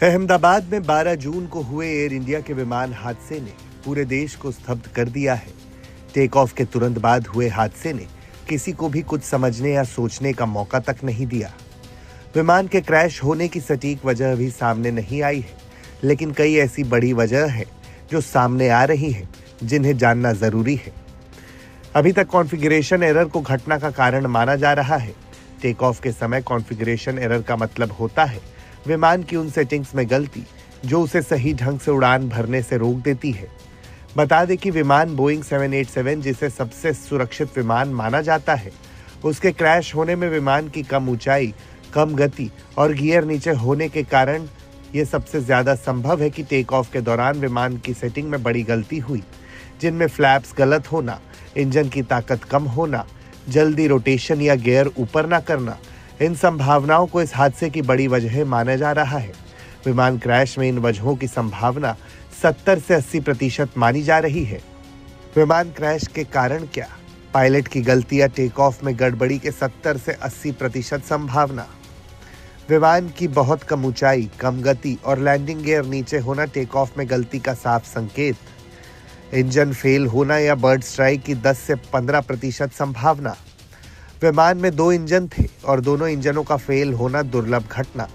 अहमदाबाद में 12 जून को हुए एयर इंडिया के विमान हादसे ने पूरे देश को स्तब्ध कर दिया है। टेक ऑफ के तुरंत बाद हुए हादसे ने किसी को भी कुछ समझने या सोचने का मौका तक नहीं दिया। विमान के क्रैश होने की सटीक वजह भी सामने नहीं आई है, लेकिन कई ऐसी बड़ी वजह है जो सामने आ रही है, जिन्हें जानना जरूरी है। अभी तक कॉन्फ़िगरेशन एरर को घटना का कारण माना जा रहा है। टेक ऑफ के समय कॉन्फ़िगरेशन एरर का मतलब होता है विमान की उन सेटिंग्स में गलती जो उसे सही ढंग से उड़ान भरने से रोक देती है। बता दें कि विमान बोइंग 787, जिसे सबसे सुरक्षित विमान माना जाता है, उसके क्रैश होने में विमान की कम ऊंचाई, कम गति और गियर नीचे होने के कारण ये सबसे ज्यादा संभव है कि टेक ऑफ के दौरान विमान की सेटिंग में बड़ी गलती हुई, जिनमें फ्लैप्स गलत होना, इंजन की ताकत कम होना, जल्दी रोटेशन या गियर ऊपर ना करना। इन संभावनाओं को इस हादसे की बड़ी वजह माना जा रहा है। विमान क्रैश में इन वजहों की संभावना 70 से 80% मानी जा रही है। विमान क्रैश के कारण क्या? पायलट की गलती या टेक ऑफ में गड़बड़ी के 70 से 80% संभावना। विमान की बहुत कम ऊंचाई, कम गति और लैंडिंग गियर नीचे होना टेक ऑफ में गलती का साफ संकेत। इंजन फेल होना या बर्ड स्ट्राइक की 10 से 15% संभावना। विमान में 2 इंजन थे और दोनों इंजनों का फेल होना दुर्लभ घटना।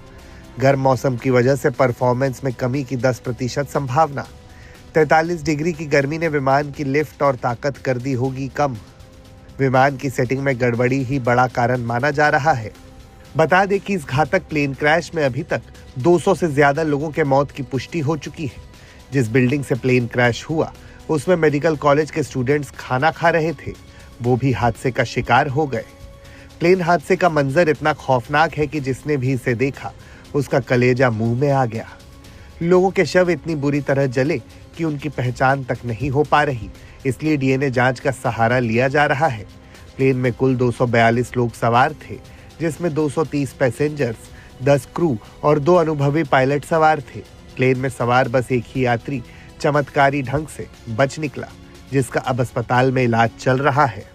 गर्म मौसम की वजह से परफॉर्मेंस में कमी की 10% संभावना। 43 डिग्री की गर्मी ने विमान की लिफ्ट और ताकत कर दी होगी कम। विमान की सेटिंग में गड़बड़ी ही बड़ा कारण माना जा रहा है। बता दें कि इस घातक प्लेन क्रैश में अभी तक 200 से ज्यादा लोगों के मौत की पुष्टि हो चुकी है। जिस बिल्डिंग से प्लेन क्रैश हुआ उसमें मेडिकल कॉलेज के स्टूडेंट्स खाना खा रहे थे, वो भी हादसे का शिकार हो गए। प्लेन हादसे का मंजर इतना खौफनाक है कि जिसने भी इसे देखा उसका कलेजा मुंह में आ गया। लोगों के शव इतनी बुरी तरह जले कि उनकी पहचान तक नहीं हो पा रही, इसलिए डीएनए जांच का सहारा लिया जा रहा है। प्लेन में कुल 242 लोग सवार थे, जिसमें 230 पैसेंजर्स, 10 क्रू और 2 अनुभवी पायलट सवार थे। प्लेन में सवार बस एक ही यात्री चमत्कारी ढंग से बच निकला, जिसका अब अस्पताल में इलाज चल रहा है।